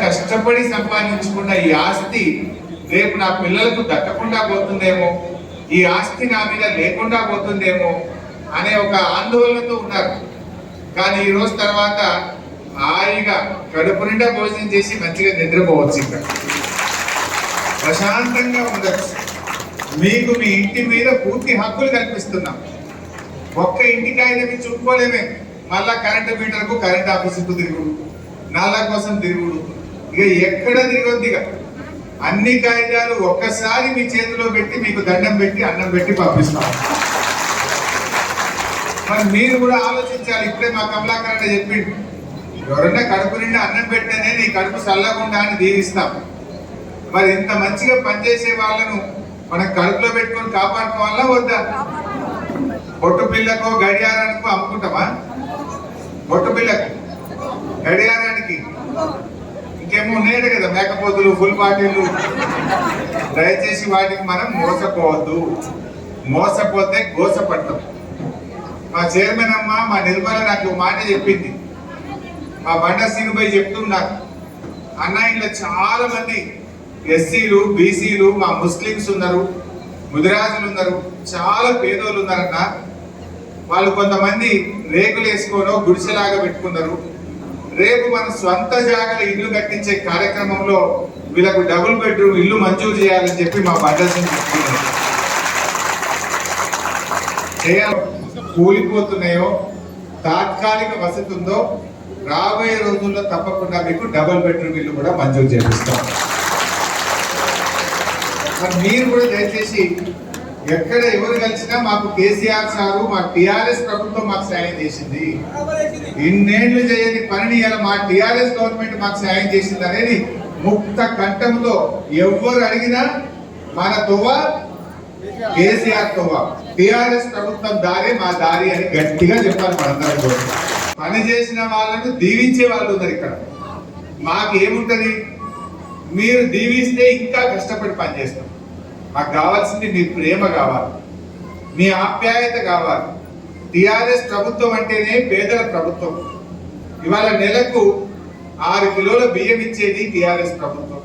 కష్టపడి సంపాదించుకున్న ఈ ఆస్తి రేపు నా పిల్లలకు దక్కకుండా పోతుందేమో, ఈ ఆస్తి నా మీద లేకుండా పోతుందేమో అనే ఒక ఆందోళనతో ఉన్నారు. కానీ ఈ రోజు తర్వాత హాయిగా కడుపు నిండా భోజనం చేసి మంచిగా నిద్రపోవచ్చు, ఇక్కడ ప్రశాంతంగా ఉండొచ్చు. మీకు మీ ఇంటి మీద పూర్తి హక్కులు కల్పిస్తున్నాం. ఒక్క ఇంటికాయన మీరు చుట్టుకోలేమే, మళ్ళా కరెంటు మీటర్కు కరెంట్ ఆఫీసుకు తిరుగుడు, నల్ల కోసం తిరుగుడు, ఇక ఎక్కడ తిరగొద్దు. ఇక అన్ని కాగితాలు ఒక్కసారి మీ చేతిలో పెట్టి మీకు దండం పెట్టి అన్నం పెట్టి పంపిస్తాం. మరి మీరు కూడా ఆలోచించాలి. ఇప్పుడే మా కమలాకరణ చెప్పిండు, ఎవరన్నా కడుపు నిండా అన్నం పెట్టనే నీ కడుపు చల్లకుండా అని దీవిస్తాం. మరి ఇంత మంచిగా పనిచేసే వాళ్ళను మనం కడుపులో పెట్టుకొని కాపాడుకోవాలా వద్దా? బొట్టు పిల్లకు గడియారానికి అమ్ముకుంటామా? బొట్టు పిల్లకు గడియారానికి ఇంకేమో ఉన్నాయి కదా, మేకపోతులు, ఫుల్ బాటిల్లు. దయచేసి వాటికి మనం మోసపోవద్దు. మోసపోతే గోసపడతాం. మా చైర్మన్ అమ్మ, మా నిర్మల నాకు మాట చెప్పింది. మా బండ సింగ్ భాయ్ చెప్తున్నారు, అన్న ఇంట్లో చాలా మంది ఎస్సీలు, బీసీలు, మా ముస్లిమ్స్ ఉన్నారు, ముదిరాజులు ఉన్నారు, చాలా పేదోళ్ళు ఉన్నారన్న. వాళ్ళు కొంతమంది రేకులు వేసుకోనో గుడిసెలాగా పెట్టుకున్నారు. రేపు మన స్వంత జాగాలో ఇల్లు కట్టించే కార్యక్రమంలో వీళ్ళకు డబుల్ బెడ్రూమ్ ఇల్లు మంజూరు చేయాలని చెప్పి మా బండ సింగ్ చెప్తున్నారు. కూలిపోతున్నాయో, తాత్కాలిక వసతి ఉందో, రాబోయే రోజుల్లో తప్పకుండా మీకు డబుల్ బెడ్రూమ్ ఇల్లు కూడా మంజూరు చేపిస్తాం. మీరు కూడా దయచేసి ఎక్కడ ఎవరు కలిసినా మాకు కేసీఆర్ సారు, మా టిఆర్ఎస్ ప్రభుత్వం మాకు సాయం చేసింది, ఇన్నేళ్లు చేయని పనిని ఇలా మా టిఆర్ఎస్ గవర్నమెంట్ మాకు సాయం చేసింది అనేది ముక్త కంఠంతో ఎవరు అడిగినా మన తోవ కేసీఆర్ తోవ, టిఆర్ఎస్ ప్రభుత్వం దారే మా దారి అని గట్టిగా చెప్పాలి. మనందరం కూడా పని చేసిన వాళ్ళను దీవించే వాళ్ళు ఉన్నారు ఇక్కడ. మాకేముంటది, మీరు దీవిస్తే ఇంకా కష్టపడి పనిచేస్తాం. మాకు కావాల్సింది మీ ప్రేమ కావాలి, మీ ఆప్యాయత కావాలి. టిఆర్ఎస్ ప్రభుత్వం అంటేనే పేదల ప్రభుత్వం. ఇవాళ నెలకు 6 కిలోల బియ్యం ఇచ్చేది టిఆర్ఎస్ ప్రభుత్వం.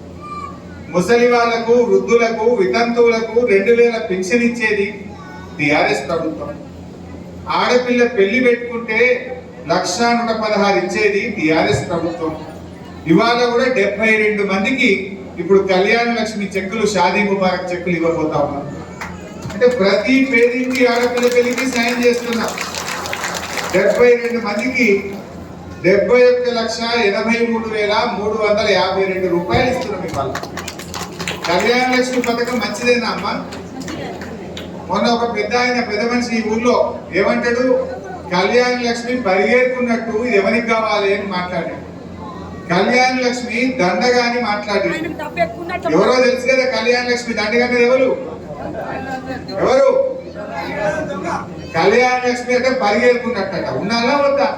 ముసలి వాళ్లకు, వృద్ధులకు, వితంతువులకు 2000 పెన్షన్ ఇచ్చేది టిఆర్ఎస్ ప్రభుత్వం. ఆడపిల్ల పెళ్లి పెట్టుకుంటే 1,116 ఇచ్చేది టిఆర్ఎస్ ప్రభుత్వం. ఇవాళ కూడా 72 మందికి ఇప్పుడు కళ్యాణ లక్ష్మి చెక్కులు, షాదీ ముబారక్ చెక్కులు ఇవ్వబోతా ఉన్నారు. అంటే ప్రతి పేదింటి ఆడపిల్ల పెళ్లికి సాయం చేస్తున్నాం. 72 మందికి 71,83,352 రూపాయలు ఇస్తున్నాం. ఇవాళ కళ్యాణ లక్ష్మి పథకం మంచిదేనా అమ్మా? మొన్న ఒక పెద్ద మనిషి ఈ ఊర్లో ఏమంటాడు, కళ్యాణ లక్ష్మి పరిగెత్తుకున్నట్టు ఎవరికి కావాలి అని మాట్లాడాడు. కళ్యాణ లక్ష్మి దండగాని మాట్లాడాడు. ఎవరో తెలుసు కదా, కళ్యాణ లక్ష్మి దండగానే ఎవరు కళ్యాణ లక్ష్మి అంటే పరిగెత్తుకున్నట్ట. ఉన్నారా వద్దా?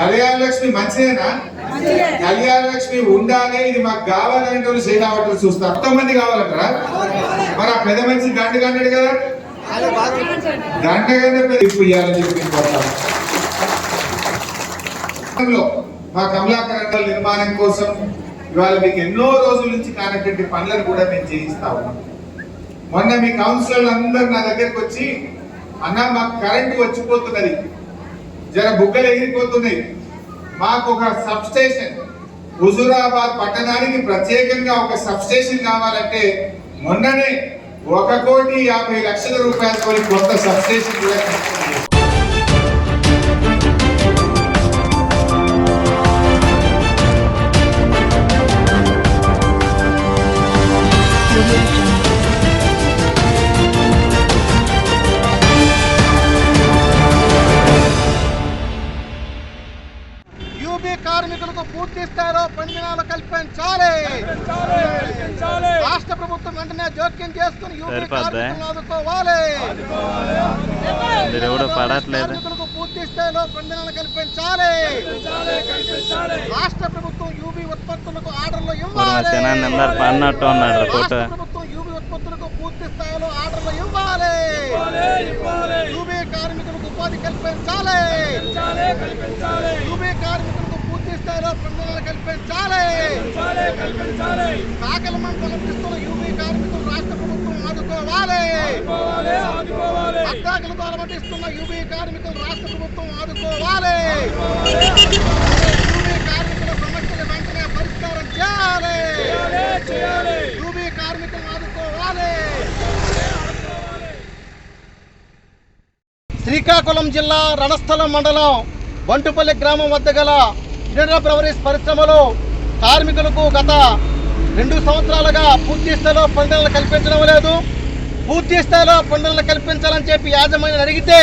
కళ్యాణ లక్ష్మి మంచిదేనా? కళ్యాణ లక్ష్మి ఉండాలి, ఇది మాకు కావాలంటే వాళ్ళు చేయవట్లు చూస్తారు. 10 మంది కావాలంటారా? మరి ఆ పెద్ద మనిషి దండగా అన్నాడు కదా, దండగానే ఇవ్వాలని చెప్పి మా కమలాకరణ నిర్మాణం కోసం ఇవాళ మీకు ఎన్నో రోజుల నుంచి కానటువంటి పనులను కూడా మేము చేయిస్తా ఉన్నాం. మొన్న మీ కౌన్సిలర్లు అందరూ నా దగ్గరకు వచ్చి, అన్న మాకు కరెంటు వచ్చిపోతున్నది, జర బుగ్గలు ఎగిరిపోతున్నాయి, మాకు ఒక సబ్ స్టేషన్, హుజూరాబాద్ పట్టణానికి ప్రత్యేకంగా ఒక సబ్ స్టేషన్ కావాలంటే మొన్ననే 1,50,00,000 రూపాయలతో కొత్త సబ్ స్టేషన్ కూడా కట్టింది. యూబీ కార్మికులకు పూర్తి స్థాయిలో పని దినాలు కల్పించాలి. రాష్ట్ర ప్రభుత్వం వెంటనే జోక్యం చేసుకుని యూబీ కార్మికులను ఆదుకోవాలి. కార్మికులకు పూర్తి స్థాయిలో పని దినాలు కల్పించాలి. రాష్ట్ర ప్రభుత్వం యూబీ ఉత్పత్తులకు ఆర్డర్లు ఇవ్వాలి. ప్రభుత్వం యూబీ ఉత్పత్తులకు పూర్తి స్థాయిలో ఆర్డర్లు ఇవ్వాలి. యూబీ కార్మికులకు ఉపాధి కల్పించాలి. యూబీ కార్మికులకు పూర్తి స్థాయిలో పనిదినాలు కల్పించాలి. కాకల మంటలు ఇస్తున్న యూపీ కార్మికులు రాష్ట్ర ప్రభుత్వం ఆదుకోవాలి. అడ్డాకుల ద్వారా పట్టిస్తున్న యూపీ కార్మికులు రాష్ట్ర ప్రభుత్వం ఆదుకోవాలి. యూపీ కార్మికుల సమస్యలు వెంటనే పరిష్కారం చేయాలి. యూపీ కార్మికులను ఆదుకోవాలి. శ్రీకాకుళం జిల్లా రణస్థలం మండలం బంటుపల్లి గ్రామం వద్ద గల ఇండియన్ బ్రవరీస్ పరిశ్రమలో కార్మికులకు గత 2 సంవత్సరాలుగా పూర్తి స్థాయిలో పనులను కల్పించడం లేదు. పూర్తి స్థాయిలో పనులను కల్పించాలని చెప్పి యాజమాన్యం అడిగితే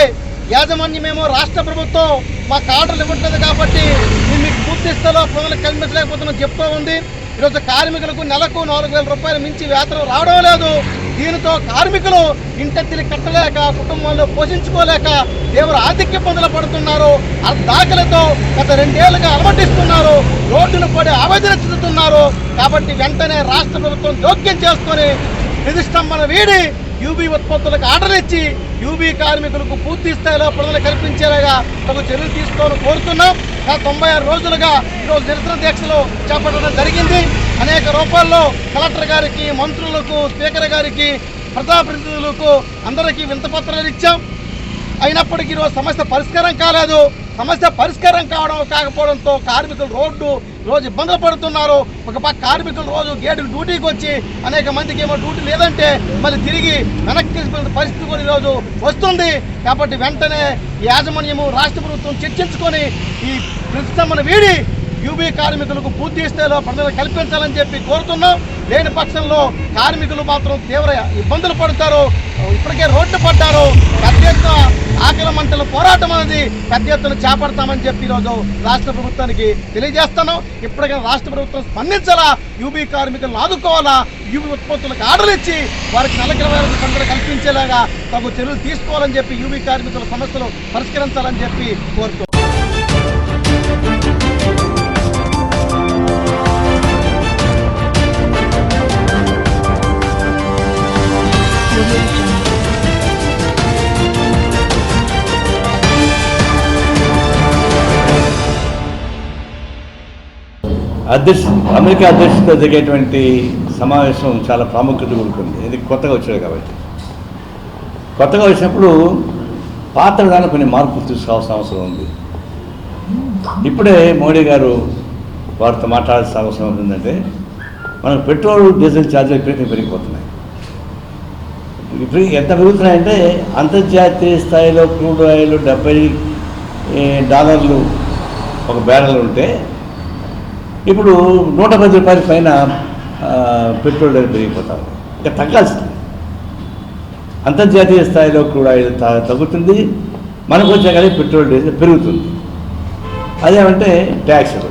యాజమాన్యమేమో రాష్ట్ర ప్రభుత్వం మాకు ఆర్డర్లు ఇవ్వట్లేదు కాబట్టి మేము మీకు పూర్తి స్థాయిలో పనులు కల్పించలేకపోతున్నాం చెప్తూ ఉంది. ఈరోజు కార్మికులకు నెలకు 4,000 రూపాయలు మించి వేతనం రావడం లేదు. దీనితో కార్మికులు ఇంటెత్తిని కట్టలేక కుటుంబంలో పోషించుకోలేక తీవ్ర ఆర్థిక ఇబ్బందులు పడుతున్నారు. దాఖలతో గత 2 ఏళ్లుగా అలమటిస్తున్నారు. రోడ్డును పడి ఆవేదన చెందుతున్నారు. కాబట్టి వెంటనే రాష్ట్ర ప్రభుత్వం జోక్యం చేసుకొని ప్రతిష్టంభన వీడి యూబీ ఉత్పత్తులకు ఆర్డర్ ఇచ్చి యూబీ కార్మికులకు పూర్తి స్థాయిలో పనులు కల్పించేలాగా తగు చర్యలు తీసుకోవాలని కోరుతున్నాం. 96 రోజులుగా ఈరోజు నిరసన దీక్షలు చేపట్టడం జరిగింది. అనేక రూపాల్లో కలెక్టర్ గారికి, మంత్రులకు, స్పీకర్ గారికి, ప్రజాప్రతినిధులకు అందరికీ వింతపత్రాలు ఇచ్చాం. అయినప్పటికీ ఈరోజు సమస్య పరిష్కారం కాలేదు. సమస్య పరిష్కారం కాకపోవడంతో కార్మికులు రోజు ఇబ్బందులు పడుతున్నారు. ఒక పక్క కార్మికులు రోజు గేటుకు డ్యూటీకి వచ్చి అనేక మందికి ఏమో డ్యూటీ లేదంటే మళ్ళీ తిరిగి వెనక్కి పరిస్థితి కూడా ఈరోజు వస్తుంది. కాబట్టి వెంటనే యాజమాన్యము రాష్ట్ర ప్రభుత్వం చర్చించుకొని ఈ ప్రతిష్టంభన వీడి యూబీ కార్మికులకు పూర్తి స్థాయిలో పనులు కల్పించాలని చెప్పి కోరుతున్నాం. లేని పక్షంలో కార్మికులు మాత్రం తీవ్ర ఇబ్బందులు పడతారు. ఇప్పటికే రోడ్డు పడ్డారు. పెద్ద ఎత్తున ఆకలి మంటల పోరాటం అనేది పెద్ద ఎత్తున చేపడతామని చెప్పి ఈరోజు రాష్ట్ర ప్రభుత్వానికి తెలియజేస్తున్నాం. ఇప్పటికైనా రాష్ట్ర ప్రభుత్వం స్పందించాలా, యూబీ కార్మికులను ఆదుకోవాలా, యూబీ ఉత్పత్తులకు ఆర్డర్ ఇచ్చి వారికి నెలకు 20 పనులు కల్పించేలాగా తగు చర్యలు తీసుకోవాలని చెప్పి యూబీ కార్మికుల సమస్యలు పరిష్కరించాలని చెప్పి కోరుతున్నాం. అమెరికా అధ్యక్షుడితో జరిగేటువంటి సమావేశం చాలా ప్రాముఖ్యత కూడుకుంది. ఇది కొత్తగా వచ్చాడు కాబట్టి కొత్తగా వచ్చినప్పుడు పాత విధానం కొన్ని మార్పులు తీసుకోవాల్సిన అవసరం ఉంది. ఇప్పుడే మోడీ గారు వారితో మాట్లాడాల్సిన అవసరం ఉంటుందంటే మనకు పెట్రోల్ డీజిల్ ఛార్జీలు విపరీతంగా పెరిగిపోతున్నాయి. ఇప్పుడు ఎంత పెరుగుతున్నాయంటే అంతర్జాతీయ స్థాయిలో క్రూడ్ ఆయిల్ $70 ఒక బ్యారెల్ ఉంటే ఇప్పుడు $110 పైన పెట్రోల్ ధర పెరిగిపోతాం. ఇంకా తగ్గాల్సింది. అంతర్జాతీయ స్థాయిలో క్రూడ్ ఆయిల్ తగ్గుతుంది, మనకు వచ్చే కానీ పెట్రోల్ డీజిల్ పెరుగుతుంది. అదేమంటే ట్యాక్సులు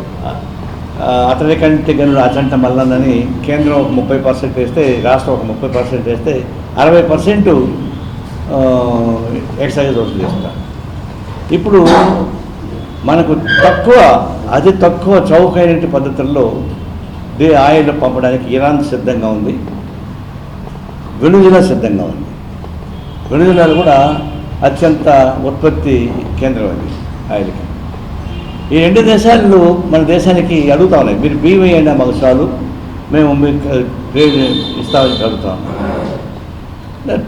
అతని కంటే గనులు అచంట మల్లనని కేంద్రం ఒక 30% వేస్తే రాష్ట్రం ఒక 30% వేస్తే 60% ఎక్సైజ్ వసూలు చేస్తారు. ఇప్పుడు మనకు అతి తక్కువ చౌకైన పద్ధతుల్లో ఆయిల్ పంపడానికి ఇరాన్ సిద్ధంగా ఉంది, వెనుజులా సిద్ధంగా ఉంది. వెనుజులాలో కూడా అత్యంత ఉత్పత్తి కేంద్రం అది ఆయిల్కి. ఈ 2 దేశాలు మన దేశానికి అడుగుతా ఉన్నాయి, మీరు బియ్యం వేయండి మాకు చాలు, మేము మీకు గ్రేడ్ ఇస్తామని అడుగుతాం.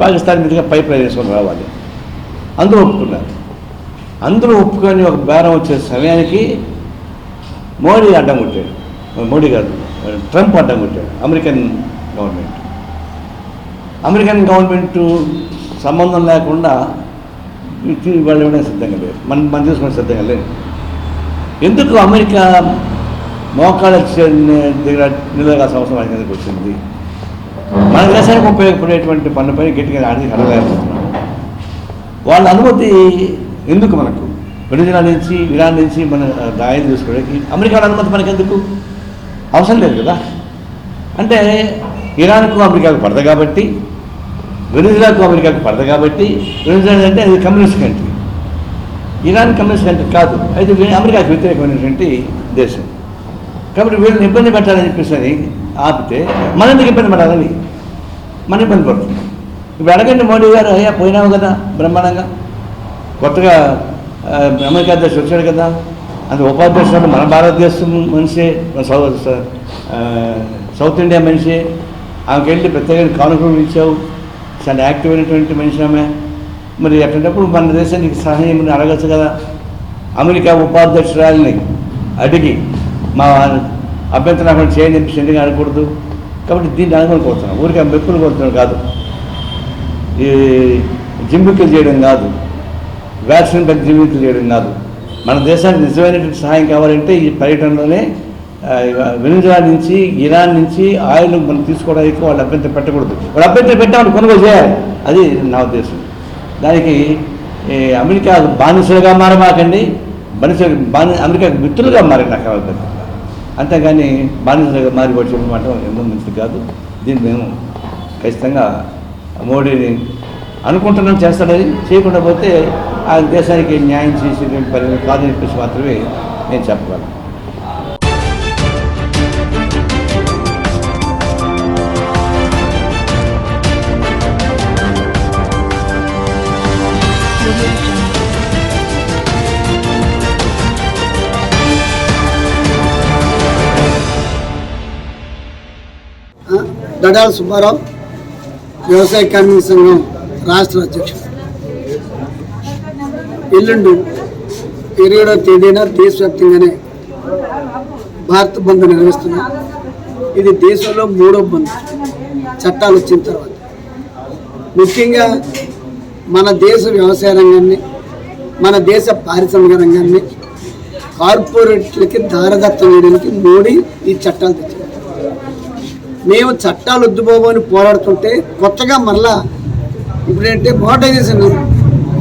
పాకిస్తాన్ మీదుగా పైప్ లైన్ వేసుకొని రావాలి. అందరూ ఒప్పుకున్నారు. అందరూ ఒప్పుకొని ఒక బేరం వచ్చే సమయానికి మోడీ అడ్డం కొట్టాడు. మోడీ గారు ట్రంప్ అడ్డం కొట్టాడు. అమెరికన్ గవర్నమెంట్ సంబంధం లేకుండా వాళ్ళు ఇవ్వడానికి సిద్ధంగా లేరు, మనం తీసుకునే సిద్ధంగా లేదు. ఎందుకు అమెరికా మోకాళ్ళ దగ్గర నిలగాల్సిన అవసరం కిందకి వచ్చింది? మన దేశానికి ఉపయోగపడేటువంటి పనులపై గట్టిగా ఆర్థిక అడగలేకపోతున్నాం. వాళ్ళ అనుమతి ఎందుకు మనకు? వెనుజులా నుంచి, ఇరాన్ నుంచి మన ఆయిల్ తీసుకోవడానికి అమెరికా అనుమతి మనకెందుకు? అవసరం లేదు కదా. అంటే ఇరాన్కు అమెరికాకు పడదు కాబట్టి, వెనుజులాకు అమెరికాకు పడదు కాబట్టి. వెనుజులా అంటే అది communist country, Iran communist country కాదు, అయితే అమెరికాకు వ్యతిరేకమైనటువంటి దేశం. కాబట్టి వీళ్ళని ఇబ్బంది పెట్టాలని చెప్పేసి ఆపితే మన ఎందుకు ఇబ్బంది పడాలని మన ఇబ్బంది పడుతుంది. ఇప్పుడు అడగండి మోడీ గారు, అయ్యా పోయినావు కదా బ్రహ్మాండంగా, కొత్తగా అమెరికా అధ్యక్షుడు వచ్చాడు కదా, అది ఉపాధ్యక్షుడు మన భారతదేశం మనిషి, సౌత్ ఇండియా మనిషి. ఆమెకి వెళ్ళి ప్రత్యేకంగా కానుకలు ఇచ్చావు, చాలా యాక్టివ్ అయినటువంటి మనిషి ఆమె. మరి అటువంటిప్పుడు మన దేశానికి సహాయం అడగచ్చు కదా. అమెరికా ఉపాధ్యక్షురాలని అడిగి మా అభ్యంతరం అక్కడ చేయండి చెప్పి అడగకూడదు. కాబట్టి దీన్ని అనుమతి కోరుతున్నాం, ఊరికే మెప్పులు కోరుతున్నాం కాదు, ఈ జిమ్మికలు చేయడం కాదు, వ్యాక్సిన్ పెద్ద జిమ్మికలు చేయడం కాదు. మన దేశానికి నిజమైనటువంటి సహాయం కావాలంటే ఈ పర్యటనలోనే వెనిజులా నుంచి, ఇరాన్ నుంచి ఆయిల్ మనం తీసుకోవడానికి వాళ్ళు అభ్యంతరం పెట్టకూడదు. వాళ్ళు అభ్యంతరం పెట్టే వాళ్ళు కొనుగోలు చేయాలి, అది నా ఉద్దేశం. దానికి అమెరికా బానిసలుగా మారమాకండి, అమెరికా మిత్రులుగా మారండి నాకు అభ్యంతరం. అంతేగాని బానిసలుగా మారి వచ్చి మాట ఎంతో మంచిది కాదు. దీన్ని మేము ఖచ్చితంగా మోడీని అనుకుంటున్నాం చేస్తాడని, చేయకుండా పోతే ఆ దేశానికి న్యాయం చేసే పని కాదని చెప్పేసి మాత్రమే నేను చెప్పగలను. దడాల సుబ్బారావు, వ్యవసాయ కార్మిక సంఘం రాష్ట్ర అధ్యక్షుడు. ఎల్లుండి 27వ తేదీన దేశవ్యాప్తంగానే భారత్ బంద్ నిర్వహిస్తున్నాం. ఇది దేశంలో 3వ బంద్ చట్టాలు వచ్చిన తర్వాత. ముఖ్యంగా మన దేశ వ్యవసాయ రంగాన్ని, మన దేశ పారిశ్రామిక రంగాన్ని కార్పొరేట్లకి దారదత్తం చేయడానికి మోడీ ఈ చట్టాలు తెచ్చారు. మేము చట్టాలు వద్దుపోవని పోరాడుతుంటే కొత్తగా మళ్ళా ఇప్పుడంటే మోనటైజేషన్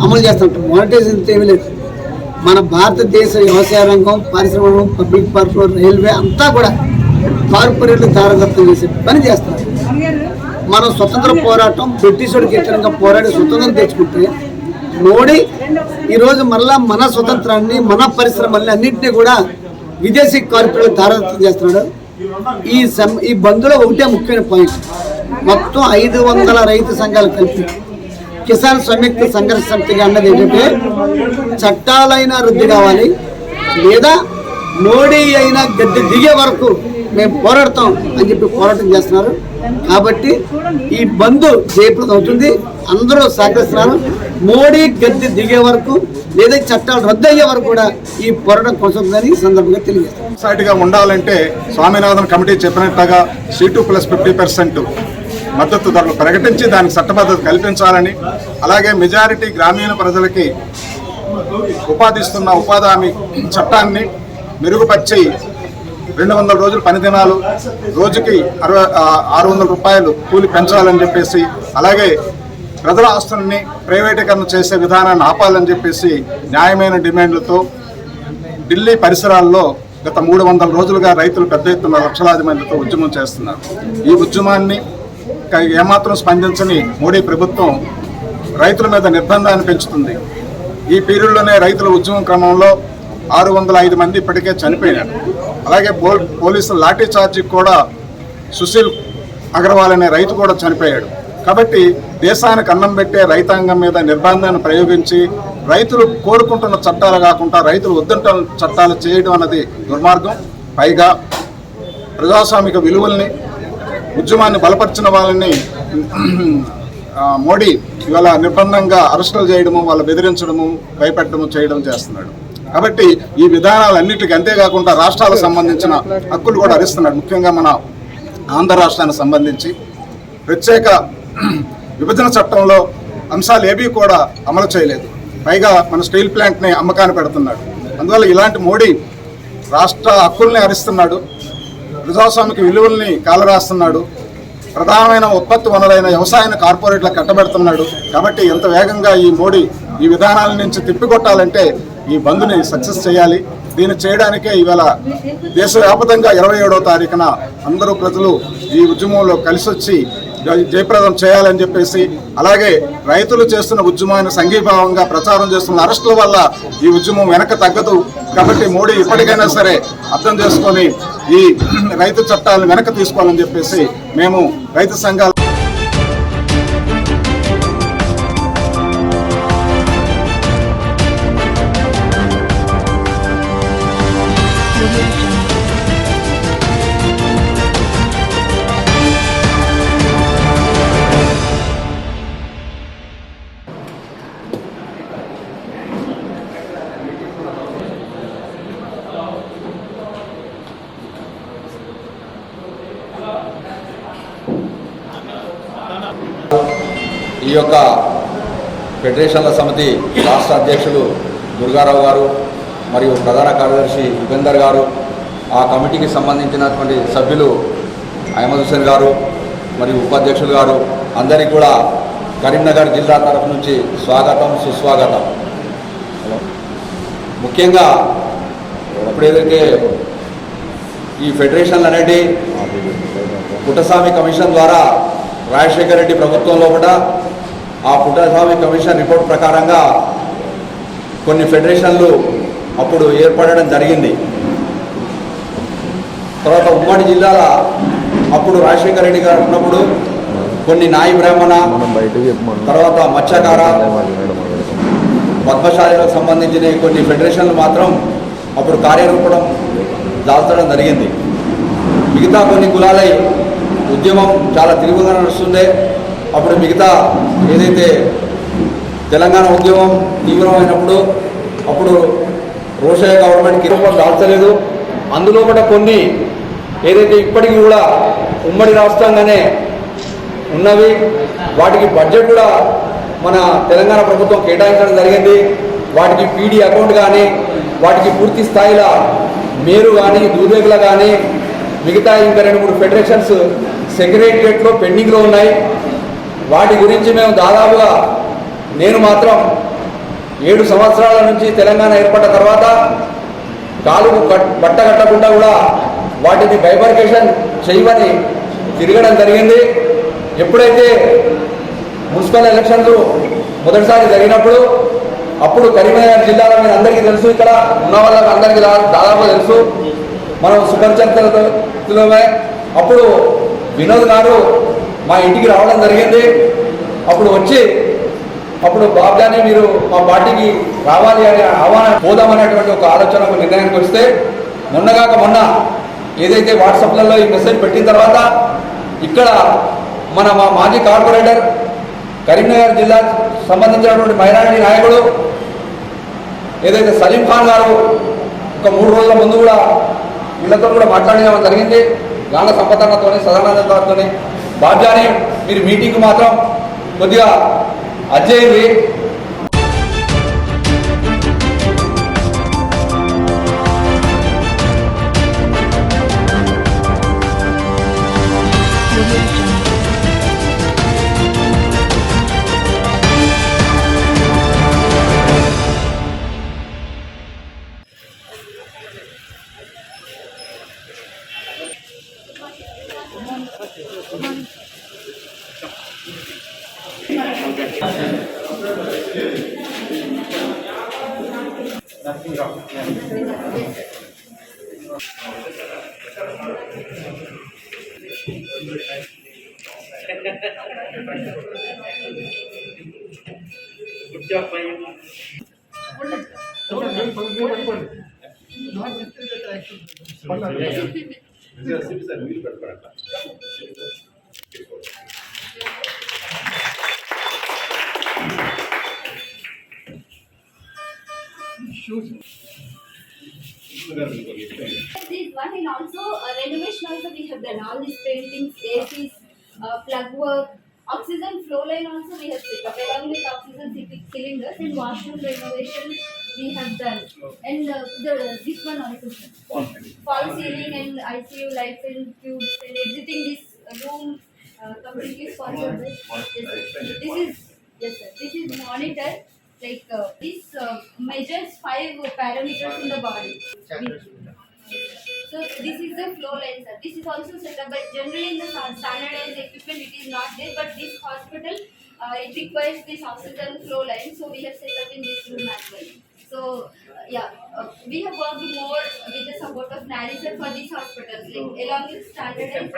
అమలు చేస్తుంటాం. మోనటైజేషన్ ఏమీ లేదు. మన భారతదేశ వ్యవసాయ రంగం, పారిశ్రామిక రంగం, పబ్లిక్ పార్కులు, రైల్వే అంతా కూడా కార్పొరేట్లు దారదత్తం చేసే పని చేస్తారు. మనం స్వతంత్ర పోరాటం బ్రిటిష్ వాడికి వ్యతిరేకంగా పోరాడి స్వతంత్రం తెచ్చుకుంటే మోడీ ఈరోజు మళ్ళా మన స్వతంత్రాన్ని, మన పరిశ్రమల్ని అన్నింటినీ కూడా విదేశీ కార్పొరేట్లు దారదత్తం చేస్తున్నాడు. ఈ బంద్లో ఒకటే ముఖ్యమైన పాయింట్, మొత్తం 500 రైతు సంఘాలు కలిపి కిసాన్ సంయుక్త సంఘర్ష సమితిగా అన్నది ఏంటంటే చట్టాలైనా రద్దు కావాలి, లేదా మోడీ అయినా గద్దె దిగే వరకు మేము పోరాడతాం అని చెప్పి పోరాటం చేస్తున్నారు. కాబట్టి ఈ బంద్ జయప్రదం అవుతుంది, అందరూ సహకరిస్తున్నారు. మోడీ గద్దె దిగే వరకు లేదా చట్టాలు రద్దు అయ్యే వరకు కూడా ఈ పోరాటం కొనసాగుతుందని ఈ సందర్భంగా తెలియజేస్తాం. సొసైటీగా ఉండాలంటే స్వామినాథన్ కమిటీ చెప్పినట్టుగా C2+50% మద్దతు ధరలు ప్రకటించి దానికి చట్టబద్ధత కల్పించాలని, అలాగే మెజారిటీ గ్రామీణ ప్రజలకి ఉపాధిస్తున్న ఉపాధి హామీ చట్టాన్ని మెరుగుపరిచి 200 రోజులు పని దినాలు, రోజుకి 600 రూపాయలు కూలి పెంచాలని చెప్పేసి, అలాగే ప్రజల ఆస్తుల్ని ప్రైవేటీకరణ చేసే విధానాన్ని ఆపాలని చెప్పేసి న్యాయమైన డిమాండ్లతో ఢిల్లీ పరిసరాల్లో గత 300 రోజులుగా రైతులు పెద్ద ఎత్తున లక్షలాది మందితో ఉద్యమం చేస్తున్నారు. ఈ ఉద్యమాన్ని ఏమాత్రం స్పందించని మోడీ ప్రభుత్వం రైతుల మీద నిర్బంధాన్ని పెంచుతుంది. ఈ పీరియడ్లోనే రైతుల ఉద్యమం క్రమంలో 605 మంది ఇప్పటికే చనిపోయినారు. అలాగే పోలీసుల లాఠీ చార్జీ కూడా సుశీల్ అగర్వాల్ అనే రైతు కూడా చనిపోయాడు. కాబట్టి దేశానికి అన్నం పెట్టే రైతాంగం మీద నిర్బంధాన్ని ప్రయోగించి రైతులు కోరుకుంటున్న చట్టాలు కాకుండా రైతులు వద్దంటున్న చట్టాలు చేయడం అన్నది దుర్మార్గం. పైగా ప్రజాస్వామిక విలువల్ని, ఉద్యమాన్ని బలపరిచిన వాళ్ళని మోడీ ఇవాళ నిర్బంధంగా అరెస్టులు చేయడము, వాళ్ళు బెదిరించడము, భయపెట్టడము చేయడం చేస్తున్నాడు. కాబట్టి ఈ విధానాలన్నిటికీ, అంతేకాకుండా రాష్ట్రాలకు సంబంధించిన హక్కులు కూడా హరిస్తున్నాడు. ముఖ్యంగా మన ఆంధ్ర రాష్ట్రానికి సంబంధించి ప్రత్యేక విభజన చట్టంలో అంశాలు ఏవి కూడా అమలు చేయలేదు. పైగా మన స్టీల్ ప్లాంట్ని అమ్మకాన్ని పెడుతున్నాడు. అందువల్ల ఇలాంటి మోడీ రాష్ట్ర హక్కుల్ని హరిస్తున్నాడు, ప్రజాస్వామిక విలువల్ని కాలరాస్తున్నాడు, ప్రధానమైన ఉత్పత్తి వనరులైన వ్యవసాయాన్ని కార్పొరేట్లకు కట్టబెడుతున్నాడు. కాబట్టి ఎంత వేగంగా ఈ మోడీ ఈ విధానాల నుంచి తిప్పికొట్టాలంటే ఈ బంద్ని సక్సెస్ చేయాలి. దీన్ని చేయడానికే ఇవాళ దేశవ్యాప్తంగా 27వ తారీఖున అందరూ ప్రజలు ఈ ఉద్యమంలో కలిసి వచ్చి జయప్రదం చేయాలని చెప్పేసి, అలాగే రైతులు చేస్తున్న ఉద్యమాన్ని సంఘీభావంగా ప్రచారం చేస్తున్న అరెస్టుల వల్ల ఈ ఉద్యమం వెనక తగ్గదు. కాబట్టి మోడీ ఇప్పటికైనా సరే అర్థం చేసుకొని ఈ రైతు చట్టాలను వెనక్కి తీసుకోవాలని చెప్పేసి మేము రైతు సంఘాలు ఈ యొక్క ఫెడరేషన్ల సమితి రాష్ట్ర అధ్యక్షులు దుర్గారావు గారు మరియు ప్రధాన కార్యదర్శి యుగంధర్ గారు, ఆ కమిటీకి సంబంధించినటువంటి సభ్యులు అహ్మద్ హుసేన్ గారు మరియు ఉపాధ్యక్షులు గారు అందరికీ కూడా కరీంనగర్ జిల్లా తరఫు నుంచి స్వాగతం, సుస్వాగతం. ముఖ్యంగా ఇప్పుడు ఏదైతే ఈ ఫెడరేషన్లు అనేటి పుట్టస్వామి కమిషన్ ద్వారా రాజశేఖర రెడ్డి ప్రభుత్వంలో కూడా ఆ పుట్టస్వామి కమిషన్ రిపోర్ట్ ప్రకారంగా కొన్ని ఫెడరేషన్లు అప్పుడు ఏర్పడడం జరిగింది. తర్వాత ఉమ్మడి జిల్లాల అప్పుడు రాజశేఖర రెడ్డి గారు ఉన్నప్పుడు కొన్ని నాయి బ్రాహ్మణ, తర్వాత మత్స్యకార, పద్మశాలకు సంబంధించిన కొన్ని ఫెడరేషన్లు మాత్రం అప్పుడు కార్యరూపడం దాల్చడం జరిగింది. మిగతా కొన్ని కులాలై ఉద్యమం చాలా తిరుగుగా నడుస్తుంది. అప్పుడు మిగతా ఏదైతే తెలంగాణ ఉద్యమం తీవ్రమైనప్పుడు అప్పుడు రోషయ్య గవర్నమెంట్కి రూపం దాల్చలేదు. అందులో కూడా కొన్ని ఏదైతే ఇప్పటికీ కూడా ఉమ్మడి రాష్ట్రంగానే ఉన్నవి, వాటికి బడ్జెట్ కూడా మన తెలంగాణ ప్రభుత్వం కేటాయించడం జరిగింది. వాటికి పీడీ అకౌంట్ కానీ, వాటికి పూర్తి స్థాయిలో మేరు కానీ, దూదేగుల కానీ, మిగతా ఇంకా 2-3 ఫెడరేషన్స్ సెక్రటరియట్లో పెండింగ్లో ఉన్నాయి. వాటి గురించి మేము దాదాపుగా నేను మాత్రం 7 సంవత్సరాల నుంచి తెలంగాణ ఏర్పడ్డ తర్వాత కాలుకు బట్ట కట్టకుండా కూడా వాటిని బైఫర్కేషన్ చేయమని తిరగడం జరిగింది. ఎప్పుడైతే మున్సిపల్ ఎలక్షన్లు మొదటిసారి జరిగినప్పుడు అప్పుడు కరీంనగర్ జిల్లాలో మీరు అందరికీ తెలుసు, ఇక్కడ ఉన్న వాళ్ళకి అందరికీ దాదాపు తెలుసు, మనం సుపరిచితులమే. అప్పుడు వినోద్ గారు మా ఇంటికి రావడం జరిగింది. అప్పుడు వచ్చి అప్పుడు బాబ్జాని మీరు మా పార్టీకి రావాలి అని ఆహ్వానం పోదామనేటువంటి ఒక ఆలోచన, ఒక నిర్ణయానికి వస్తే మొన్నగాక మొన్న ఏదైతే వాట్సాప్లలో ఈ మెసేజ్ పెట్టిన తర్వాత ఇక్కడ మా మాజీ కార్పొరేటర్ కరీంనగర్ జిల్లా సంబంధించినటువంటి మైనారిటీ నాయకుడు ఏదైతే సలీం ఖాన్ గారు ఒక 3 రోజుల ముందు కూడా వీళ్ళతో కూడా మాట్లాడడం జరిగింది. గాన సంపదనతో, సదానంద గారితో, బాబ్జాని మీరు మీటింగ్ మాత్రం కొద్దిగా అజ్జయింది. This one, and also renovation also we have done all these paintings, ACs, plug work, oxygen flow line also we have set up along with oxygen cylinders, and washroom renovation we have done, and this one also fall ceiling and ICU lights and tubes and everything. This room completely sponsored by yes sir. This is monitor. Like this measures 5 parameters in the body. So this is the flow line, sir. This is also set up, but generally in the standardized equipment it is not there. But this hospital it requires this oxygen flow line, so we have set up in this room as well. So we have worked more with the support of NARI sir for this hospital, like along with standardized.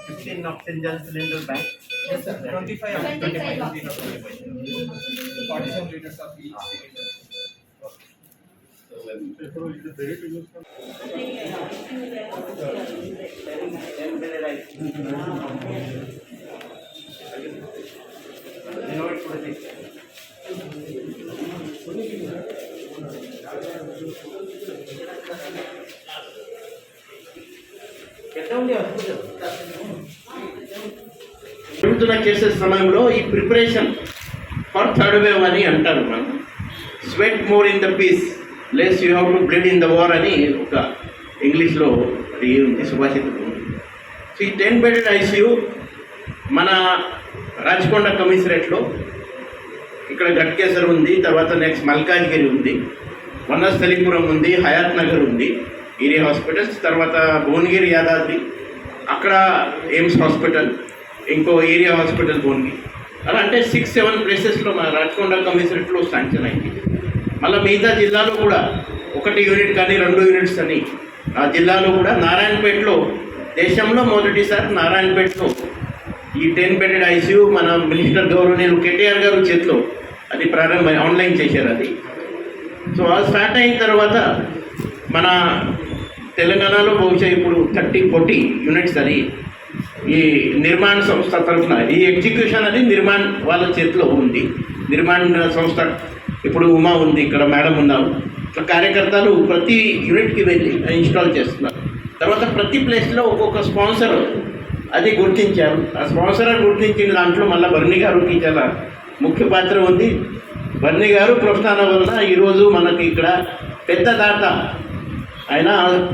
15 oxygen cylinder bank. Yes, sir. 25 oxygen. 47 liters of each cylinder. జరుగుతున్న cases సమయంలో ఈ preparation for third wave అని అంటారు. మనం sweat more in the peace less you have to bleed in the war అని ఒక ఇంగ్లీష్లో అది ఉంది, సుభాషితం ఉంది. సో ఈ 10 బెడెడ్ ఐసీయూ మన రాచకొండ కమిషనరేట్లో ఇక్కడ గట్కేసర్ ఉంది, తర్వాత నెక్స్ట్ మల్కాజ్గిరి ఉంది, వనస్థలిపురం ఉంది, హయాత్ నగర్ ఉంది ఏరియా హాస్పిటల్స్, తర్వాత భువనగిరి యాదాద్రి, అక్కడ ఎయిమ్స్ హాస్పిటల్, ఇంకో ఏరియా హాస్పిటల్ భువనగిరి, అలా అంటే 6-7 ప్లేసెస్లో మన రాచకొండ కమిషనరేట్లో శాంక్షన్ అయింది. మళ్ళీ మిగతా జిల్లాలో కూడా 1 యూనిట్ కానీ 2 యూనిట్స్ అని ఆ జిల్లాలో కూడా నారాయణపేటలో దేశంలో మొదటిసారి నారాయణపేటలో ఈ 10 బెడెడ్ ఐసీయూ మన మినిస్టర్ గౌరవనీయులు కేటీఆర్ గారు చేతిలో అది ఆన్లైన్ చేశారు అది. సో అది స్టార్ట్ అయిన తర్వాత మన తెలంగాణలో బహుశా ఇప్పుడు 30-40 యూనిట్స్ అది ఈ నిర్మాణ సంస్థ తరఫున ఈ ఎగ్జిక్యూషన్ అది నిర్మాణ్ వాళ్ళ చేతిలో ఉంది. నిర్మాణ సంస్థ ఇప్పుడు ఉమా ఉంది, ఇక్కడ మేడం ఉన్నారు, ఇట్లా కార్యకర్తలు ప్రతి యూనిట్కి వెళ్ళి ఇన్స్టాల్ చేస్తున్నారు. తర్వాత ప్రతి ప్లేస్లో ఒక్కొక్క స్పాన్సర్ అది గుర్తించారు. ఆ స్పాన్సర్ గుర్తించిన దాంట్లో మళ్ళీ బర్నీ గారికి చాలా ముఖ్య పాత్ర ఉంది. బర్నీ గారు ప్రస్థానం వల్ల ఈరోజు మనకి ఇక్కడ పెద్ద దాత ఆయన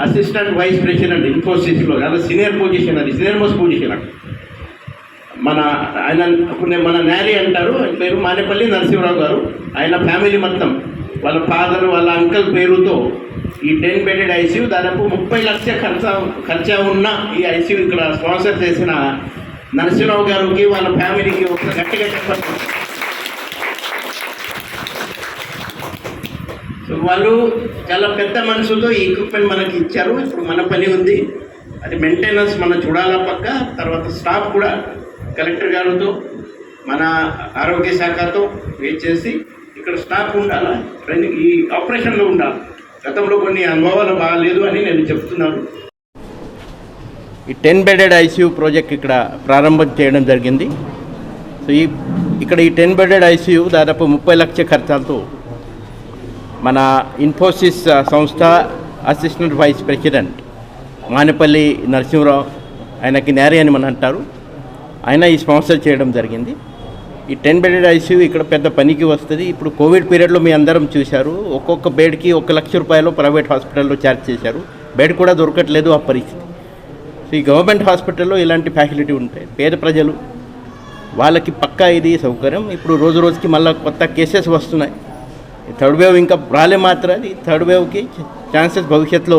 అసిస్టెంట్ వైస్ ప్రెసిడెంట్ ఇన్ఫోసిస్లో, చాలా సీనియర్ పొజిషన్, అది సీనియర్ మోస్ట్ పొజిషన్. మన ఆయన మన నారీ అంటారు, ఆయన పేరు మానేపల్లి నరసింహరావు గారు. ఆయన ఫ్యామిలీ మొత్తం వాళ్ళ ఫాదర్ వాళ్ళ అంకల్ పేరుతో ఈ 10 బెడెడ్ ఐసీయూ దాదాపు 30 లక్షల ఖర్చు ఉన్న ఈ ఐసీయూ ఇక్కడ స్పాన్సర్ చేసిన నరసింహరావు గారికి వాళ్ళ ఫ్యామిలీకి ఒక గట్టిగా చెప్పండి. సో వాళ్ళు చాలా పెద్ద మనసుతో ఈ ఎక్విప్మెంట్ మనకి ఇచ్చారు. ఇప్పుడు మన పని ఉంది అది మెయింటెనెన్స్ మనం చూడాలా పక్క. తర్వాత స్టాఫ్ కూడా కలెక్టర్ గారితో మన ఆరోగ్య శాఖతో చేసి ఇక్కడ స్టాఫ్ ఉండాలా, ఈ ఆపరేషన్లో ఉండాలి. గతంలో కొన్ని అనుభవాలు బాగాలేదు అని నేను చెప్తున్నాను. ఈ 10 బెడెడ్ ఐసీయూ ప్రాజెక్ట్ ఇక్కడ ప్రారంభం చేయడం జరిగింది. సో ఇక్కడ ఈ 10 బెడెడ్ ఐసీయూ దాదాపు 30 లక్షల ఖర్చులతో మన ఇన్ఫోసిస్ సంస్థ assistant vice president Manepalli Narasimha Rao, ఆయనకి నారీ అని మనం అంటారు, ఆయన ఈ స్పాన్సర్ చేయడం జరిగింది. ఈ 10 బెడెడ్ ఐసీయూ ఇక్కడ పెద్ద పనికి వస్తుంది. ఇప్పుడు కోవిడ్ పీరియడ్లో మీ అందరం చూశారు, ఒక్కొక్క బెడ్కి 1 లక్ష రూపాయలు ప్రైవేట్ హాస్పిటల్లో ఛార్జ్ చేశారు. బెడ్ కూడా దొరకట్లేదు ఆ పరిస్థితి. సో ఈ గవర్నమెంట్ హాస్పిటల్లో ఇలాంటి ఫ్యాసిలిటీ ఉంటాయి. పేద ప్రజలు వాళ్ళకి పక్కా ఇది సౌకర్యం. ఇప్పుడు రోజు రోజుకి మళ్ళీ కొత్త కేసెస్ వస్తున్నాయి. థర్డ్ వేవ్ ఇంకా రాలే మాత్రం ఈ థర్డ్ వేవ్కి ఛాన్సెస్ భవిష్యత్తులో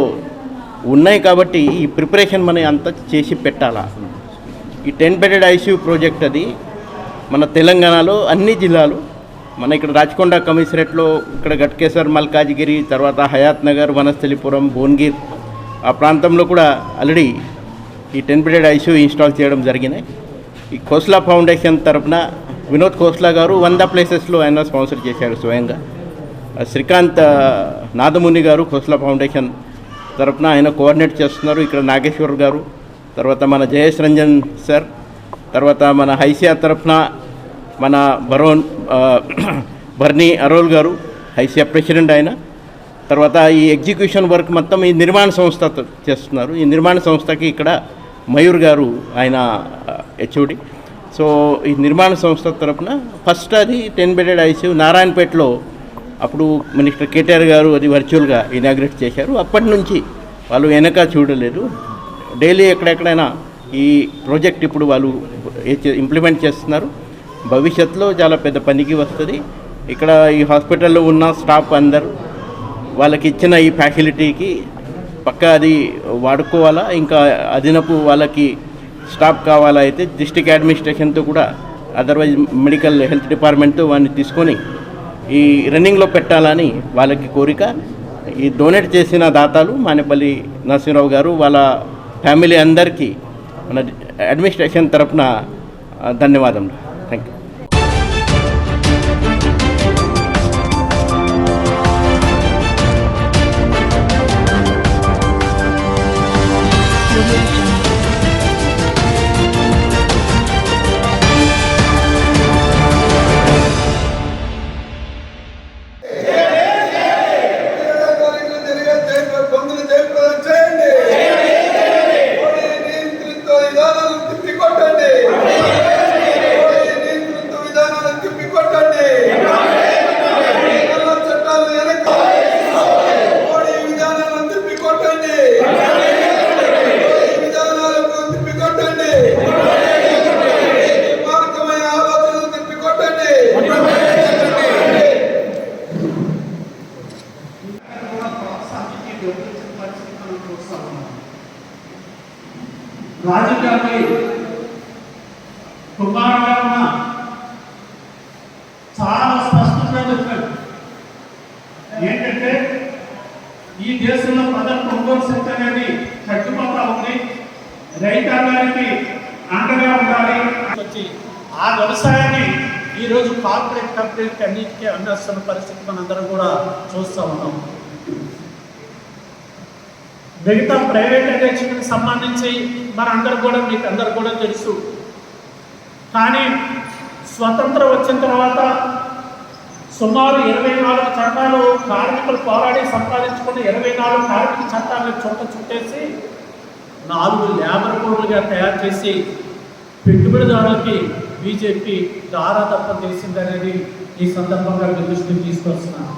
ఉన్నాయి. కాబట్టి ఈ ప్రిపరేషన్ మనం అంతా చేసి పెట్టాలా. ఈ 10 బెడెడ్ ఐసీయూ ప్రాజెక్ట్ అది మన తెలంగాణలో అన్ని జిల్లాలు, మన ఇక్కడ రాచకొండ కమిషనరేట్లో ఇక్కడ గట్కేసర్, మల్కాజ్గిరి, తర్వాత హయాత్ నగర్, వనస్థలిపురం, భువనగిరి ఆ ప్రాంతంలో కూడా ఆల్రెడీ ఈ 10 బెడెడ్ ఐసీయూ ఇన్స్టాల్ చేయడం జరిగినాయి. ఈ ఖోస్లా ఫౌండేషన్ తరఫున వినోద్ ఖోస్లా గారు 100 ప్లేసెస్లో ఆయన స్పాన్సర్ చేశారు స్వయంగా. శ్రీకాంత్ నాదముని గారు ఖోస్లా ఫౌండేషన్ తరఫున ఆయన కోఆర్డినేట్ చేస్తున్నారు. ఇక్కడ నాగేశ్వర్ గారు, తర్వాత మన జయేష్ రంజన్ సార్, తర్వాత మన హైసియా తరఫున మన బర్నీ అరోల్ గారు హైసియా ప్రెసిడెంట్ ఆయన. తర్వాత ఈ ఎగ్జిక్యూషన్ వర్క్ మొత్తం ఈ నిర్మాణ సంస్థ చేస్తున్నారు. ఈ నిర్మాణ సంస్థకి ఇక్కడ మయూర్ గారు ఆయన హెచ్ఓడి. సో ఈ నిర్మాణ సంస్థ తరఫున ఫస్ట్ అది 10 బెడెడ్ ఐసీయూ నారాయణపేటలో అప్పుడు మినిస్టర్ కేటీఆర్ గారు అది వర్చువల్గా ఇనాగ్రేట్ చేశారు. అప్పటి నుంచి వాళ్ళు వెనక చూడలేదు. డైలీ ఎక్కడెక్కడైనా ఈ ప్రాజెక్ట్ ఇప్పుడు వాళ్ళు ఇంప్లిమెంట్ చేస్తున్నారు. భవిష్యత్తులో చాలా పెద్ద పనికి వస్తుంది. ఇక్కడ ఈ హాస్పిటల్లో ఉన్న స్టాఫ్ అందరూ వాళ్ళకి ఇచ్చిన ఈ ఫ్యాసిలిటీకి పక్కా అది వాడుకోవాలా. ఇంకా అదనపు వాళ్ళకి స్టాఫ్ కావాలా అయితే డిస్ట్రిక్ట్ అడ్మినిస్ట్రేషన్తో కూడా అదర్వైజ్ మెడికల్ హెల్త్ డిపార్ట్మెంట్తో వాడిని తీసుకొని ఈ రన్నింగ్లో పెట్టాలని వాళ్ళకి కోరిక. ఈ డొనేట్ చేసిన దాతలు మానేపల్లి నరసింహరావు గారు వాళ్ళ ఫ్యామిలీ అందరికీ మన అడ్మినిస్ట్రేషన్ తరఫున ధన్యవాదములు. Thank you. వ్యవహరించిన పరిస్థితి మనం చూస్తా ఉన్నాం. రాజీవ్ గాంధీ కుమారుగా ఉన్న చాలా స్పష్టంగా చెప్పారు ఏంటంటే ఈ దేశంలో ప్రజల కొనుగోలు శక్తి అనేది తగ్గిపోతా ఉంది, రైతాంగానికి అండగా ఉండాలి వచ్చి ఆ వ్యవసాయాన్ని ఈరోజు కార్పొరేట్ కంపెనీకి అన్నిటికీ అందిస్తున్న పరిస్థితి మనందరం కూడా చూస్తూ ఉన్నాం. మిగతా ప్రైవేటైజేషన్కి సంబంధించి మనందరూ కూడా మీకు అందరూ కూడా తెలుసు. కానీ స్వతంత్రం వచ్చిన తర్వాత సుమారు 24 చట్టాలు కార్మికులు పోరాడి సంపాదించుకున్న 24 కార్మిక చట్టాలను చుట్టేసి 4 లేబర్ కోడ్లుగా తయారు చేసి పెట్టుబడిదారులకి బీజేపీ దారాదత్తం చేసిందనేది ఈ సందర్భంగా మీ దృష్టికి తీసుకొస్తున్నాను.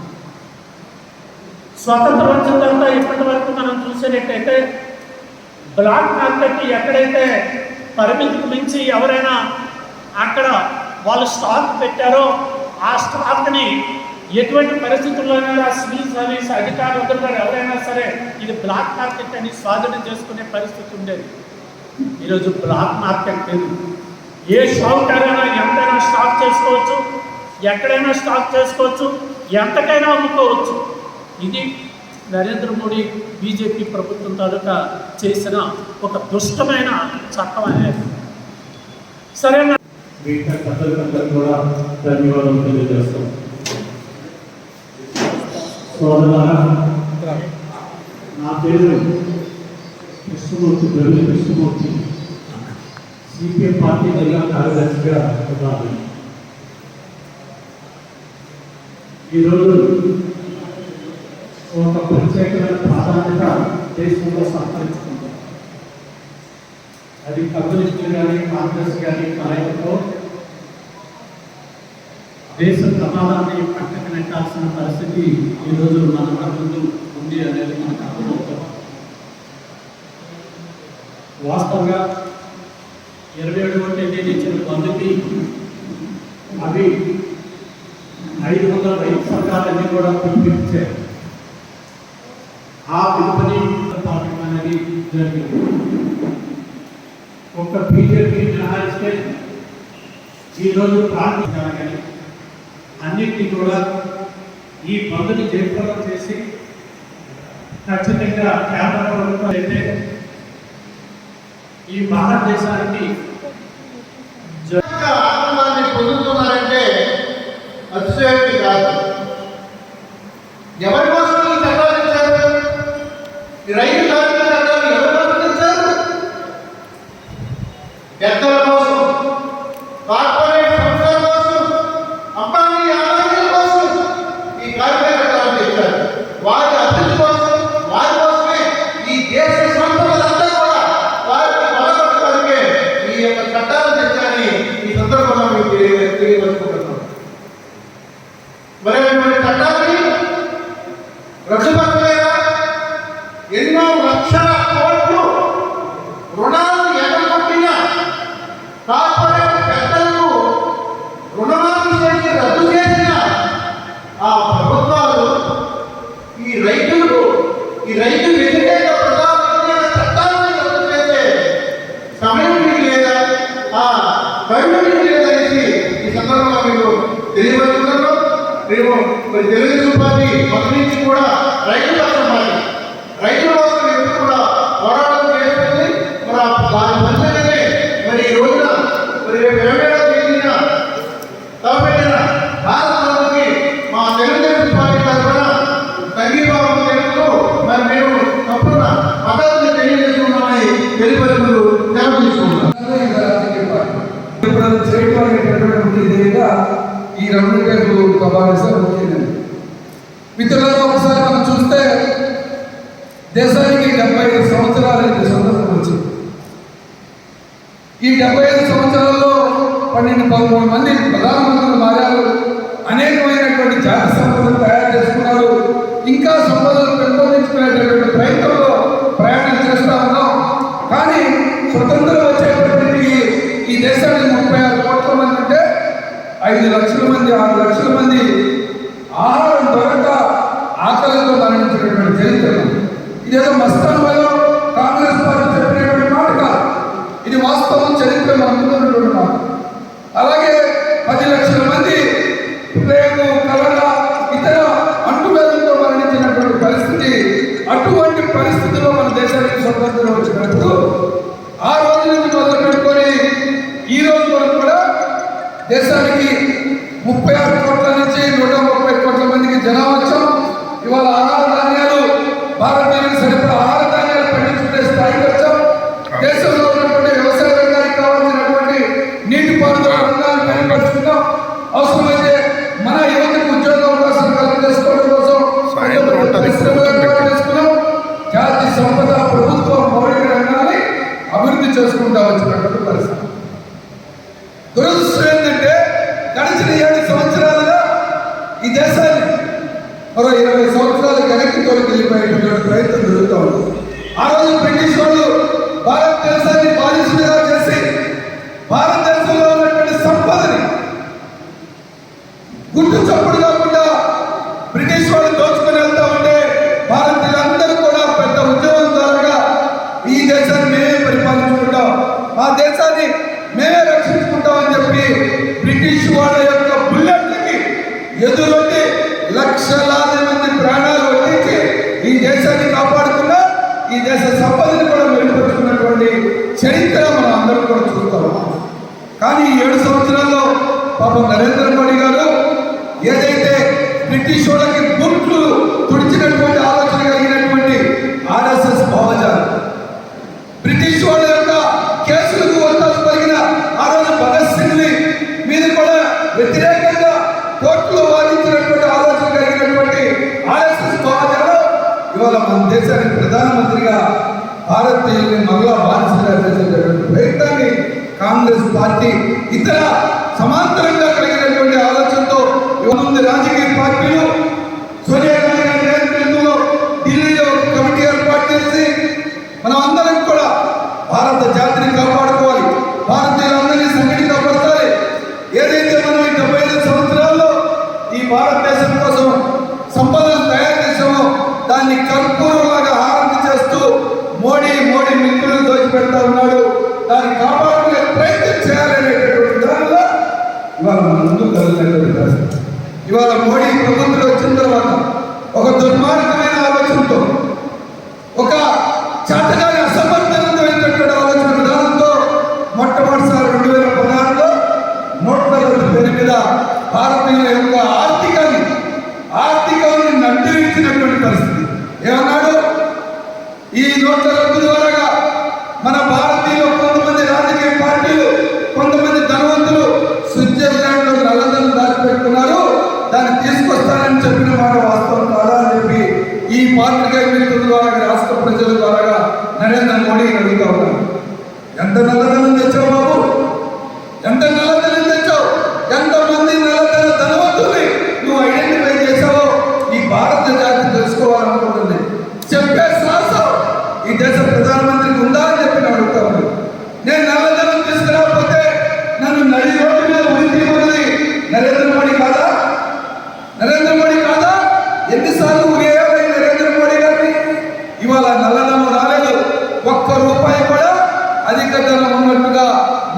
స్వతంత్రం వచ్చిన తర్వాత ఇప్పటి వరకు మనం చూసేటట్టయితే బ్లాక్ మార్కెట్ ఎక్కడైతే పరిమితికి మించి ఎవరైనా అక్కడ వాళ్ళు స్టాక్ పెట్టారో ఆ స్టాక్ని ఎటువంటి పరిస్థితుల్లోనైనా సివిల్ సర్వీస్ అధికారులందరూ కూడా ఎవరైనా సరే ఇది బ్లాక్ మార్కెట్ అని స్వాధీనం చేసుకునే పరిస్థితి ఉండేది. ఈరోజు బ్లాక్ మార్కెట్ లేదు. ఏ షాపుకైనా ఎంతైనా స్టాక్ చేసుకోవచ్చు, ఎక్కడైనా స్టాక్ చేసుకోవచ్చు, ఎంతకైనా అమ్ముకోవచ్చు. ఇది నరేంద్ర మోడీ బీజేపీ ప్రభుత్వం తాలూకా చేసిన ఒక దుష్టమైన చట్టం అనేది. సరైన మిగతా పెద్దలందరూ కూడా ధన్యవాదాలు తెలియజేస్తాం. సోదరులారా, నా పేరు కృష్ణమూర్తి, బ్రహ్మ కృష్ణమూర్తి, సిపిఎం పార్టీ జిల్లా కార్యదర్శిగా ఉన్నాను. ఈరోజు ఒక ప్రత్యేకమైన ప్రాధాన్యత దేశంలో సంతరించుకుంటాం. అది కమ్యూనిస్టులు కానీ కాంగ్రెస్ కానీ నాయకులతో దేశ ప్రమాదాన్ని పక్కన నెట్టాల్సిన పరిస్థితి ఈరోజు మన ముందు ఉంది అనేది మనకు అర్థమవుతాం. వాస్తవంగా 27వ తేదీ ఇచ్చిన బంధుకి అవి 500 రైతు సంఘాలన్నీ కూడా పిలిపించారు. ఆ పిలుపుని పార్టీ అనేది జరిగింది. ఒక్క బీజేపీ మినహాయిస్తే ఈరోజు ప్రాంతీయ కానీ అన్నింటినీ కూడా ఈ బంధుని జయప్రదం చేసి ఖచ్చితంగా కేంద్ర ప్రభుత్వం అయితే ఈ భారతదేశానికి ఆనందాన్ని పొందుతున్నారంటే అతిశయోక్తి కాదు. ఎవరి కోసం ఈ చట్టాలు ఇచ్చారు? ఈ రైతు కార్మిక చట్టాలు ఎవరి కోసం ఇచ్చారు? పెద్దల కోసం, కార్పొరేట్ సంస్థల కోసం, అంబానీ ఆదాయాల కోసం ఈ కార్మిక చట్టాలను ఇచ్చారు. వారి అభివృద్ధి కోసం, వారి కోసమే ఈ దేశ సంపదలంతా కూడా వారికి మొదలుపెట్టడానికే ఈ యొక్క చట్టాలు తెచ్చారని ఈ సందర్భంగా మీకు తెలియజేసుకుంటున్నాం. మరి చట్టాన్ని రద్దుపరచలేదా? ఎన్నో లక్షల కోట్లు రుణాలు ఎగరగొట్టిన కార్పొరేట్ పెద్దలకు రుణమాఫీ చేసి రద్దు చేసిన ఆ ప్రభుత్వాలు ఈ రైతు వ్యతిరేక ప్రజా వ్యతిరేక చట్టాలను రద్దు చేసే సమయం మీకు లేదా, ఆ కరుణ మీకు లేదనేసి ఈ సందర్భంగా మీకు తెలియవచ్చున్నాను. మేము మరి తెలుగుదేశం పార్టీ మొదటి నుంచి కూడా రైతుల పక్షం పార్టీ, రైతుల కోసం ఎప్పుడు కూడా పోరాటం చేస్తుంది. మరి దాని మధ్యలోనే మరి ఈ రోజున మరి 27వ తేదీన తలపెట్టిన భారతదేశానికి మా తెలుగుదేశం పార్టీ తరఫున సంఘీభావం తెలుపుతూ మరి మేము తప్పున మద్దతుని తెలియజేస్తున్నామని తెలిపేందుకు సెలవు తీసుకుంటున్నాం. చేయటం అనేటటువంటి విధంగా ఈ 2 రోజులు సమావేశం వచ్చిందండి. మిత్రులారా, ఒకసారి మనం చూస్తే దేశానికి 75 సంవత్సరాలు స్వతంత్రం వచ్చింది. ఈ 75 సంవత్సరాల్లో 12-13 మంది ప్రధానమంత్రులు మారారు. అనేకమైనటువంటి జాతి సంపదను తయారు చేసుకున్నారు. ఇంకా సంపదను పెంపొందించుకునేటటువంటి ప్రయత్నంలో ప్రయాణం చేస్తూ ఉన్నాం. కానీ స్వతంత్రం వచ్చేటప్పటికి ఈ దేశానికి 36 కోట్ల మంది ఉంటే 5 లక్షల మంది 6 లక్షల మంది ఆహారం దొరక ఆకలితో మరణించినటువంటి చరిత్ర. అటువంటి పరిస్థితుల్లో మన దేశానికి స్వతంత్రం వచ్చినప్పుడు ఆ రోజు నుంచి మొదలు పెట్టుకొని ఈ రోజు వరకు కూడా దేశానికి 36 కోట్ల నుంచి 130 కోట్ల మందికి జనం వచ్చాం. ఇవాళ ఆహార ధాన్యాలు భారతీయులకు సరిపడా ఆహార ధాన్యాలు పండించుకునే స్థాయికి వచ్చాం. దేశంలో ఉన్నటువంటి వ్యవసాయ రంగానికి కావాల్సినటువంటి నీటిపారుదల రంగాన్ని మెరుగుపరుచుకున్నాం. అవసరమైతే మన యువతకు ఉద్యోగ అవకాశాలు కలుగజేసుకోవడం కోసం పరిశ్రమలు ఏర్పాటు చేసుకున్నాం. జాతి సంపద ప్రభుత్వ మౌలిక రంగాన్ని అభివృద్ధి చేసుకుంటూ వచ్చినటువంటి పరిస్థితి. దురదృష్టం ఏంటంటే గడిచిన 7 సంవత్సరాలుగా ఈ దేశాన్ని మరో 20 సంవత్సరాలు వెనక్కి తోలికెళ్ళిపోయేటువంటి ప్రయత్నం జరుగుతూ ఉంది. ఆ రోజు బ్రిటిష్ వాళ్ళు భారతదేశాన్ని బాధితులుగా చేసి భారతదేశంలో ఉన్నటువంటి సంపదని గుట్టు చప్పుడు కాకుండా బ్రిటిష్ వాళ్ళు దోచుకుని వెళ్తా ఉంటే భారతీయులందరూ కూడా పెద్ద ఉద్యమం ద్వారా ఈ దేశాన్ని మేమే పరిపాలించుకుంటాం, మా దేశాన్ని మేమే రక్షించుకుంటామని చెప్పి బ్రిటిష్ వాళ్ళ యొక్క బుల్లెట్లకి ఎదురొట్టి లక్షలాది మంది ప్రాణాలు వడ్డించి ఈ దేశాన్ని కాపాడుకున్నా ఈ దేశ సంపదని కూడా మెరుగుపరుచుకున్నటువంటి చరిత్ర మనం అందరం కూడా చూస్తాం. కానీ ఈ 7 సంవత్సరాల్లో పాపం నరేంద్ర మోడీ గారు ఏదైతే బ్రిటిష్ వాళ్ళకి బుట్లు తుడిచినటువంటి ఆలోచన కలిగినటువంటి ఆర్ఎస్ఎస్ భావజాలం, బ్రిటిష్ వాళ్ళ యొక్క కేసులకు ఒత్తాసు కలిగిన ఆ రోజు భగత్ సింగ్ మీద కూడా వ్యతిరేకంగా కోర్టులో వాదించినటువంటి ఆలోచన కలిగినటువంటి ఆర్ఎస్ఎస్ భావజాలం ఇవాళ మన దేశానికి ప్రధానమంత్రిగా భారతీయుల్ని మరలా బానిసలుగా చేసేటటువంటి ప్రయత్నాన్ని కాంగ్రెస్ పార్టీ ఇతర సమాంతరంగా కలిగినటువంటి ఆలోచనతో ఇవ్వనుంది. రాజకీయ పార్టీలు సోనియా గాంధీ గారి నేతృత్వంలో ఢిల్లీలో ఒక కమిటీ ఏర్పాటు చేసి మనం అందరం కూడా భారత జాతిని కాపాడుకోవాలి, భారతీయులందరినీ సంఘటితపరచాలి. ఏదైతే మనం ఈ 75 సంవత్సరాల్లో ఈ భారతదేశం కోసం సంపదను తయారు చేసామో దాన్ని కర్పూరంలాగా హారతి చేస్తూ మోడీ మిత్రులు దోచిపెడతా ఉన్నాడు. దాన్ని కాపాడుకునే ప్రయత్నం చేయాలనేటటువంటి దానిలో ఇవాళ మన ముందు కదిలినటువంటి పరిస్థితి. ఇవాళ మోడీ ప్రభుత్వం వచ్చిన తర్వాత ఒక దుర్మార్గమైన ఆలోచనతో, ఒక చేతగాని అసమర్థవంతమైనటువంటి ఆలోచన విధానంతో మొట్టమొదటిసారి 2016లో నోట్ల రద్దు పేరు మీద భారతీయుల యొక్క ఆర్థికాన్ని నడ్డిరించినటువంటి పరిస్థితి. ఏమన్నాడు? ఈ నోట్ల రద్దు ద్వారా మన భారతీయులు కొంతమంది రాజకీయ పార్టీలు, కొంతమంది ధనవంతులు స్విట్జర్లాండ్ లో నల్లధనం దాచిపెట్టుకున్నారు, దాన్ని తీసుకొస్తానని చెప్పిన మాట వాస్తవం కాదా అని చెప్పి ఈ పాత్రికేయ మిత్రుల ద్వారా రాష్ట్ర ప్రజల ద్వారా నరేంద్ర మోడీ అడుగుతా ఉన్నారు. ఎంత నల్లధనం తెచ్చావు బాబు, ఎంత నల్లధనం తెచ్చావు, ఎంతమంది నల్లధన ధనవంతుల్ని నువ్వు ఐడెంటిఫై చేసావో ఈ భారత జాతి తెలుసుకోవాలనుకుంటుంది. చెప్పే సాహసం ఈ దేశ ప్రధానమంత్రికి ఉందా అని చెప్పి అడుగుతా ఉన్నాను. నేను నల్లధనం తీసుకురాకపోతే నన్ను నడి రోడ్డు మీద ఉరితీయమన్నది నరేంద్ర మోడీ కాదా? నరేంద్ర మోడీ కాదా? ఎన్నిసార్లు ఉరేయాలి నరేంద్ర మోడీ గారిని? ఇవాళ నల్లధనం రాలేదు, ₹1 కూడా అధిక ధనం ఉన్నట్టుగా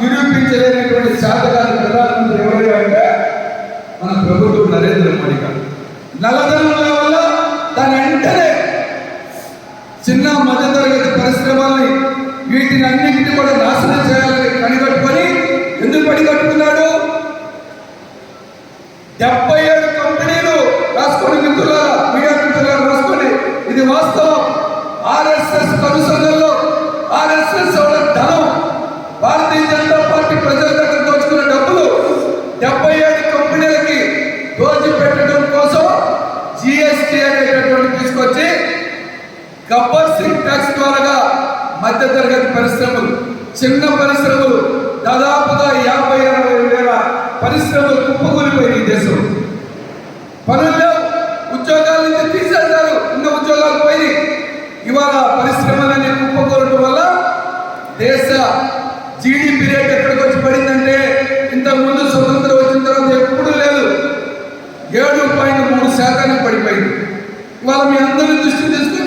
నిరూపించలేనటువంటి శాతకాన్ని ప్రధానమంత్రి ఎవరు అంటే మన ప్రభుత్వం నరేంద్ర మోడీ గారు. నల్లధనం వల్ల దాని వెంటనే చిన్న మధ్యతరగతి పరిశ్రమల్ని వీటిని అన్నింటినీ కూడా నాశనం చేయాలని కనిగట్టుకొని ఎందుకు పడిగట్టుకున్నాడు? 77 కంపెనీలు రాసుకోండి మిత్రులారా, మీడియా మిత్రులారా రాసుకోండి, ఇది వాస్తవం. ఆర్ఎస్ఎస్ కనుసన్నల్లో ఆర్ఎస్ఎస్ ధనం భారతీయ జనతా పార్టీ ప్రజల దగ్గర దోచుకున్న డబ్బులు 77 కంపెనీలకి దోచిపెట్టడం కోసం జిఎస్టీ అనేటటువంటి తీసుకొచ్చి గబ్బర్ సింగ్ ట్యాక్స్ ద్వారా మధ్యతరగతి పరిశ్రమలు, చిన్న పరిశ్రమలు దాదాపుగా 50-60 వేల పరిశ్రమలు కుప్పకూలిపోయిన ఈ దేశం. పనుల్లో ఉద్యోగాల నుంచి తీసేస్తారు, ఉన్న ఉద్యోగాలు పోయి ఇవాళ పరిశ్రమలన్నీ కుప్పకూలటం వల్ల దేశ జీడిపి రేట్ ఎక్కడికి వచ్చి పడిందంటే ఇంతకుముందు స్వతంత్రం వచ్చిన తర్వాత ఎప్పుడూ లేదు, 7.3% పడిపోయింది. ఇవాళ మీ అందరి దృష్టి తీసుకుని